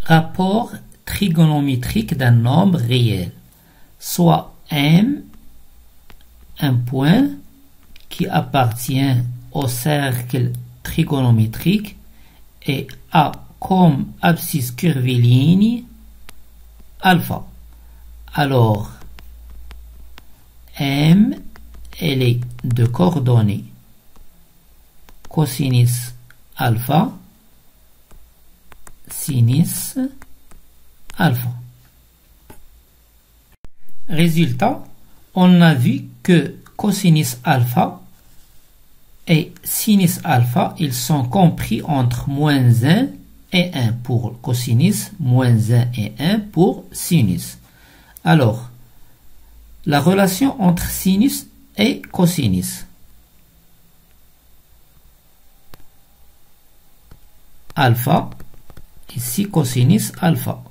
rapport trigonométrique d'un nombre réel, soit M, un point qui appartient au cercle trigonométrique, et A comme abscisse curviligne alpha. Alors, M, elle est de coordonnées cosinus alpha, sinus alpha. Résultat, on a vu que cosinus alpha et sinus alpha, ils sont compris entre moins 1 et 1 pour cosinus, moins 1 et 1 pour sinus. Alors, la relation entre sinus et cosinus. Alpha, ici cosinus alpha,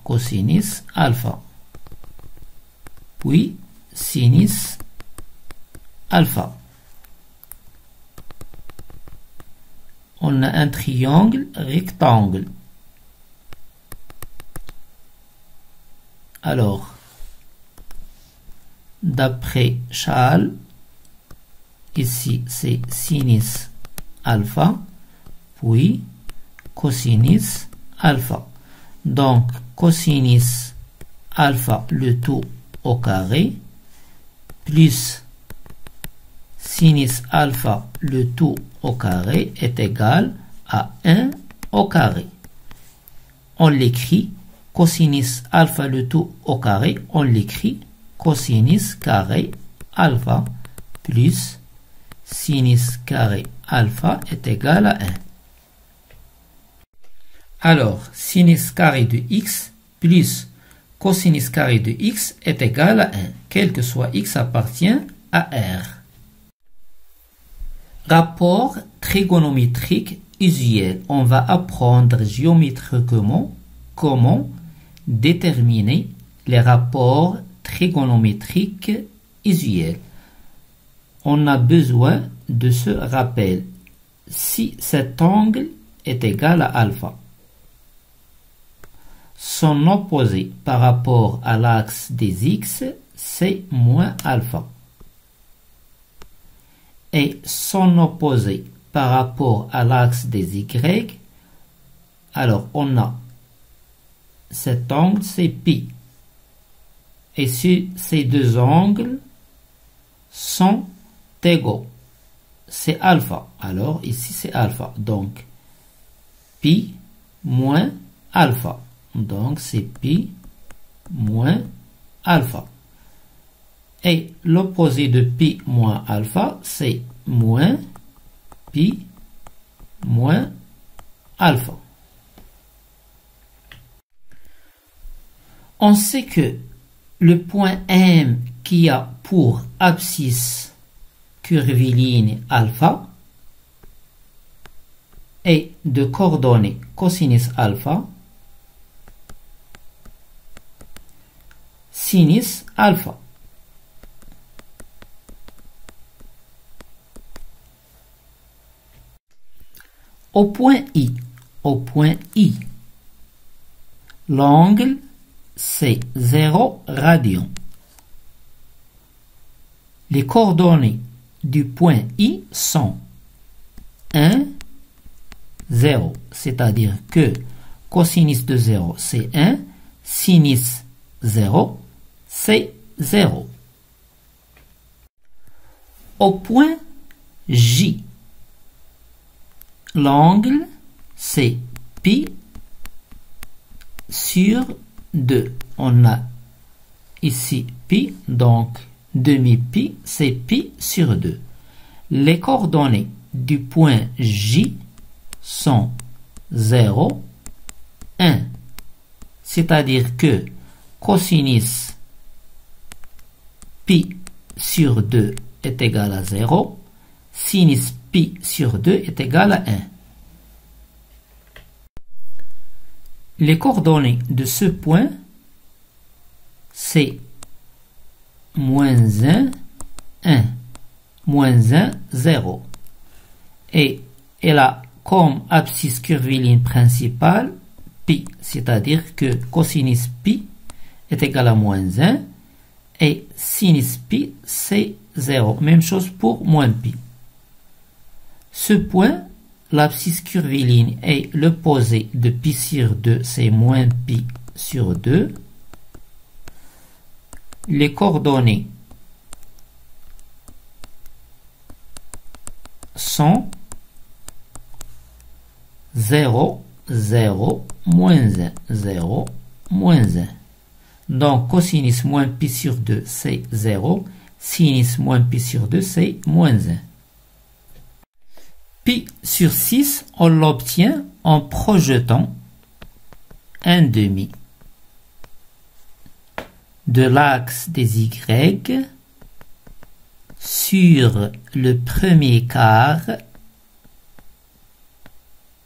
puis sinus alpha. On a un triangle rectangle. Alors, d'après Charles, ici c'est sinus alpha, puis cosinus alpha. Donc, cosinus alpha le tout au carré, plus sinus alpha le tout au carré est égal à 1 au carré. On l'écrit cosinus alpha le tout au carré, on l'écrit cosinus carré alpha plus sinus carré alpha est égal à 1. Alors, sinus carré de x plus cosinus carré de x est égal à 1, quel que soit x appartient à R. Rapport trigonométrique usuel. On va apprendre géométriquement comment déterminer les rapports trigonométriques usuels. On a besoin de ce rappel. Si cet angle est égal à alpha, son opposé par rapport à l'axe des x, c'est moins alpha. Et son opposé par rapport à l'axe des y, alors on a cet angle, c'est pi. Et si ces deux angles sont égaux, c'est alpha. Alors ici c'est alpha. Donc pi moins alpha. Donc c'est pi moins alpha. Et l'opposé de pi moins alpha, c'est moins pi moins alpha. On sait que le point M qui a pour abscisse curviligne alpha est de coordonnées cosinus alpha, sinus alpha. Au point I, l'angle c'est 0 radian. Les coordonnées du point I sont 1, 0, c'est-à-dire que cosinus de 0 c'est 1, sinus 0 c'est 0. Au point J, l'angle c'est pi sur 2. On a ici pi, donc demi-pi, c'est pi sur 2. Les coordonnées du point J sont 0, 1. C'est-à-dire que cosinus pi sur 2 est égal à 0, sinus pi sur 2 est égal à 1. Les coordonnées de ce point, c'est moins 1, 1, moins 1, 0. Et elle a comme abscisse curviligne principale P. pi, c'est-à-dire que cosinus pi est égal à moins 1 et sinus pi c'est 0. Même chose pour moins pi. Ce point, l'abscisse curviligne est l'opposé de pi sur 2, c'est moins pi sur 2. Les coordonnées sont 0, 0, moins 1, 0, moins 1. Donc, cosinus moins pi sur 2, c'est 0. Sinus moins pi sur 2, c'est moins 1. Pi sur 6, on l'obtient en projetant 1/2 de l'axe des Y sur le premier quart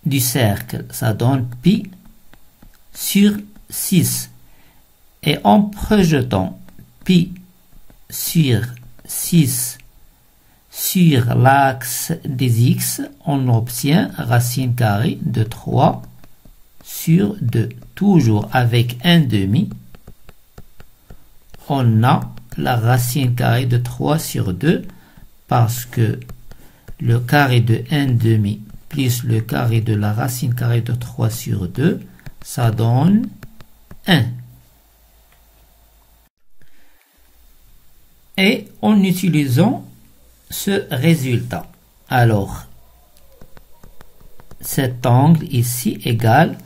du cercle. Ça donne pi sur 6. Et en projetant pi sur 6 sur l'axe des X, on obtient racine carrée de 3 sur 2. Toujours avec 1/2, on a la racine carrée de 3 sur 2 parce que le carré de 1/2 plus le carré de la racine carrée de 3 sur 2, ça donne 1. Et en utilisant ce résultat, alors cet angle ici égale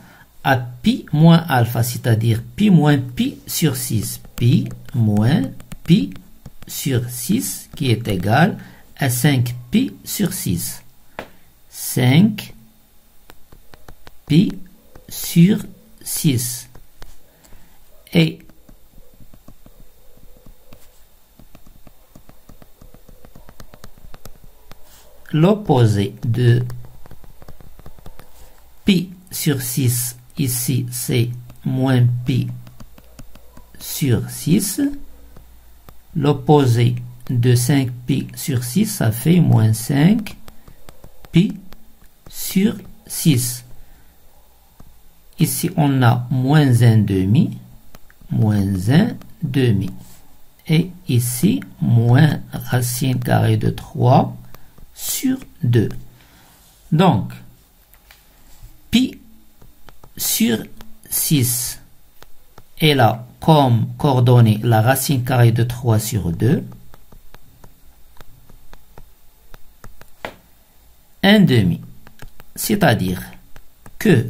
à pi moins alpha, c'est-à-dire pi moins pi sur 6, pi moins pi sur 6 qui est égal à 5 pi sur 6, 5 pi sur 6. Et l'opposé de pi sur 6 ici, c'est moins pi sur 6. L'opposé de 5 pi sur 6, ça fait moins 5 pi sur 6. Ici, on a moins 1/2, moins 1/2. Et ici, moins racine carrée de 3 sur 2. Donc, pi sur 6 est là comme coordonnée la racine carrée de 3 sur 2. 1/2. C'est-à-dire que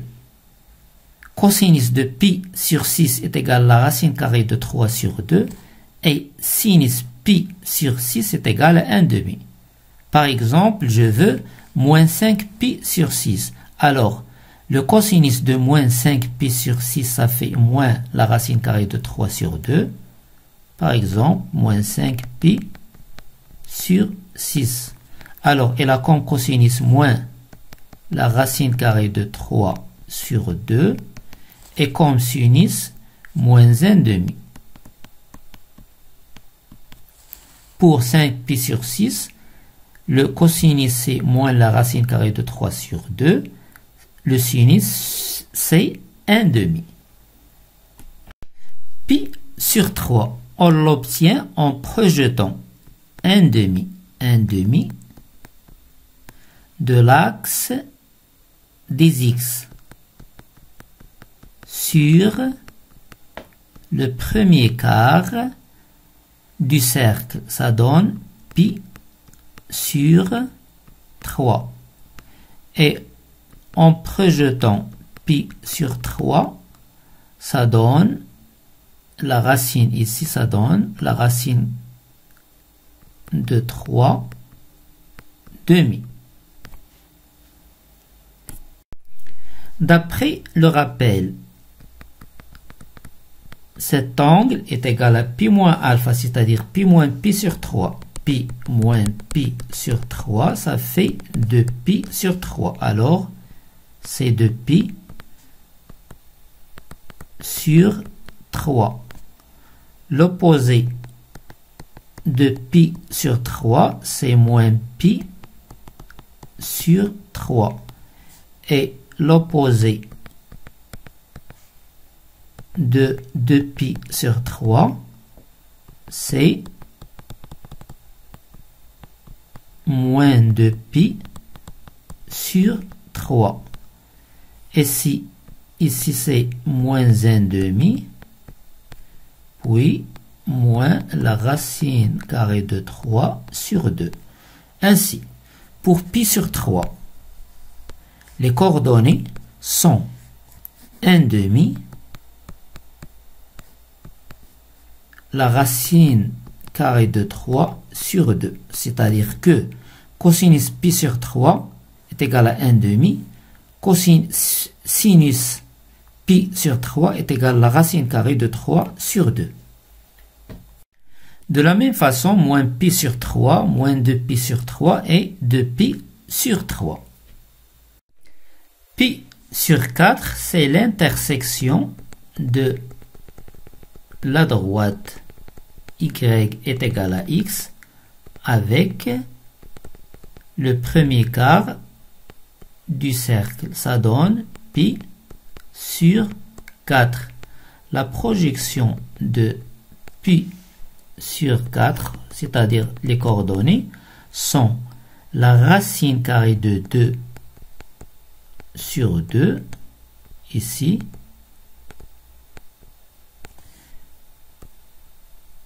cosinus de pi sur 6 est égal à la racine carrée de 3 sur 2 et sinus pi sur 6 est égal à 1/2. Par exemple, je veux moins 5 pi sur 6. Alors, le cosinus de moins 5 pi sur 6, ça fait moins la racine carrée de 3 sur 2. Par exemple, moins 5 pi sur 6. Alors, elle a comme cosinus moins la racine carrée de 3 sur 2. Et comme sinus, moins 1/2. Pour 5 pi sur 6, le cosinus c'est moins la racine carrée de 3 sur 2. Le sinus c'est 1/2. Pi sur 3, on l'obtient en projetant 1/2 de l'axe des X sur le premier quart du cercle. Ça donne pi sur 3. Et en projetant pi sur 3, ça donne la racine ici, ça donne la racine de 3 demi. D'après le rappel, cet angle est égal à pi moins alpha, c'est-à-dire pi moins pi sur 3. Pi moins pi sur 3, ça fait 2pi sur 3. Alors, c'est 2pi sur 3. L'opposé de pi sur 3, c'est moins pi sur 3. Et l'opposé de 2pi sur 3, c'est moins 2pi sur 3. Et si ici c'est moins 1/2, puis moins la racine carrée de 3 sur 2. Ainsi, pour pi sur 3, les coordonnées sont 1/2, la racine carrée de 3 sur 2. C'est-à-dire que cosinus pi sur 3 est égal à 1/2, sinus pi sur 3 est égal à la racine carrée de 3 sur 2. De la même façon, moins pi sur 3, moins 2pi sur 3 et 2pi sur 3. Pi sur 4, c'est l'intersection de la droite y est égal à x avec le premier quart du cercle. Ça donne pi sur 4. La projection de pi sur 4, c'est-à-dire les coordonnées, sont la racine carrée de 2 sur 2, ici,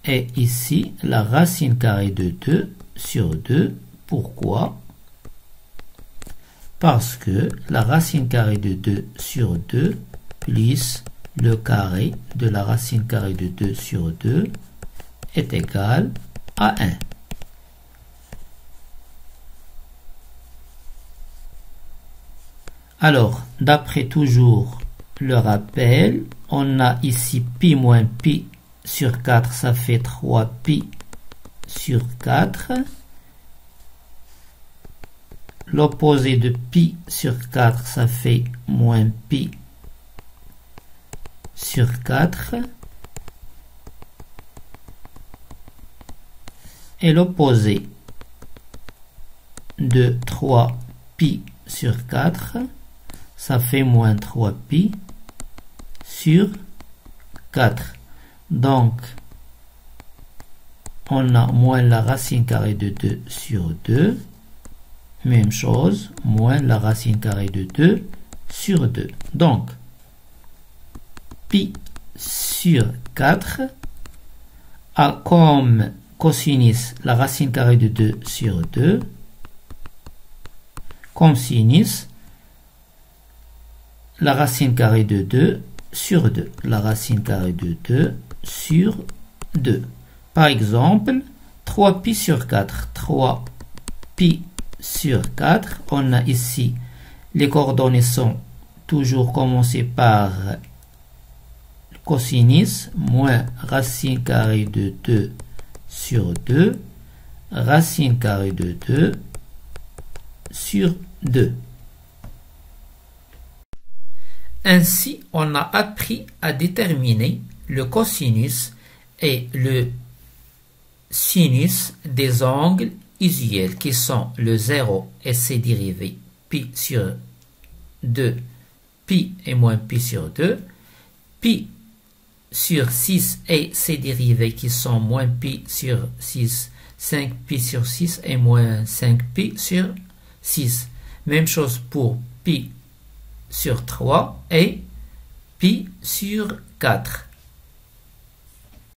et ici, la racine carrée de 2 sur 2. Pourquoi? Parce que la racine carrée de 2 sur 2 plus le carré de la racine carrée de 2 sur 2 est égal à 1. Alors, d'après toujours le rappel, on a ici pi moins pi sur 4, ça fait 3pi sur 4. L'opposé de pi sur 4, ça fait moins pi sur 4. Et l'opposé de 3pi sur 4, ça fait moins 3pi sur 4. Donc, on a moins la racine carrée de 2 sur 2. Même chose, moins la racine carrée de 2 sur 2. Donc, pi sur 4 a comme cosinus la racine carrée de 2 sur 2, comme sinus la racine carrée de 2 sur 2. La racine carrée de 2 sur 2. Par exemple, 3pi sur 4. 3pi sur 4. On a ici, les coordonnées sont toujours commencées par cosinus moins racine carrée de 2 sur 2, racine carrée de 2 sur 2. Ainsi, on a appris à déterminer le cosinus et le sinus des angles usuels qui sont le 0 et ses dérivés pi sur 2, pi et moins pi sur 2, pi sur 6 et ses dérivés qui sont moins pi sur 6, 5pi sur 6 et moins 5pi sur 6. Même chose pour pi sur 3 et pi sur 4.